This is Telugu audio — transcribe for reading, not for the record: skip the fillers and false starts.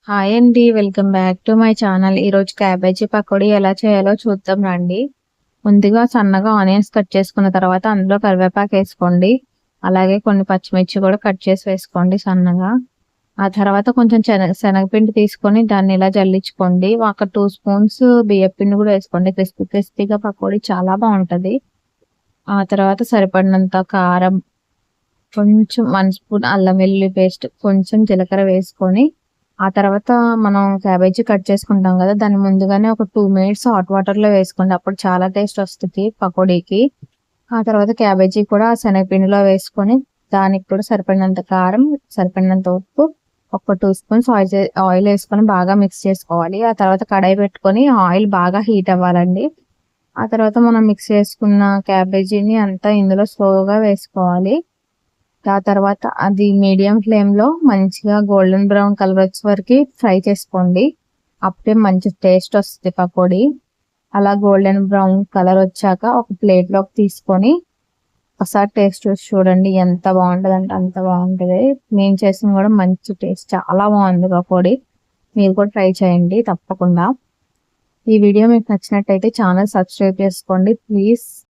హాయ్ అండి. Welcome back to my channel. ఈరోజు క్యాబేజీ పకోడీ ఎలా చేయాలో చూద్దాం రండి. ముందుగా సన్నగా ఆనియన్స్ కట్ చేసుకున్న తర్వాత అందులో కరివేపాకు వేసుకోండి. అలాగే కొన్ని పచ్చిమిర్చి కూడా కట్ చేసి వేసుకోండి సన్నగా. ఆ తర్వాత కొంచెం శనగపిండి తీసుకొని దాన్ని ఇలా జల్లించుకోండి. ఒక 2 స్పూన్స్ బియ్యపిండి కూడా వేసుకోండి. క్రిస్పీగా పకోడీ చాలా బాగుంటుంది. ఆ తర్వాత సరిపడినంత కారం, కొంచెం 1 స్పూన్ అల్లం వెల్లుల్లి పేస్ట్, కొంచెం జీలకర్ర వేసుకొని ఆ తర్వాత మనం క్యాబేజీ కట్ చేసుకుంటాం కదా, దాన్ని ముందుగానే ఒక 2 మినిట్స్ హాట్ వాటర్లో వేసుకోండి. అప్పుడు చాలా టేస్ట్ వస్తుంది పకోడీకి. ఆ తర్వాత క్యాబేజీ కూడా శనగపిండిలో వేసుకొని దానికి కూడా సరిపడినంత కారం, సరిపడినంత ఉప్పు, ఒక 2 స్పూన్స్ ఆయిల్ వేసుకొని బాగా మిక్స్ చేసుకోవాలి. ఆ తర్వాత కడాయి పెట్టుకొని ఆయిల్ బాగా హీట్ అవ్వాలండి. ఆ తర్వాత మనం మిక్స్ చేసుకున్న క్యాబేజీని అంతా ఇందులో స్లోగా వేసుకోవాలి. ఆ తర్వాత అది మీడియం ఫ్లేమ్లో మంచిగా గోల్డెన్ బ్రౌన్ కలర్ వచ్చే వరకు ఫ్రై చేసుకోండి. అప్పుడే మంచి టేస్ట్ వస్తుంది పకోడీ. అలా గోల్డెన్ బ్రౌన్ కలర్ వచ్చాక ఒక ప్లేట్లోకి తీసుకొని ఒకసారి టేస్ట్ చూసి చూడండి. ఎంత బాగుంటుంది అంటే అంత బాగుంటుంది. మేము చేసిన కూడా మంచి టేస్ట్, చాలా బాగుంది పకోడీ. మీరు కూడా ట్రై చేయండి తప్పకుండా. ఈ వీడియో మీకు నచ్చినట్టయితే ఛానల్ సబ్స్క్రైబ్ చేసుకోండి ప్లీజ్.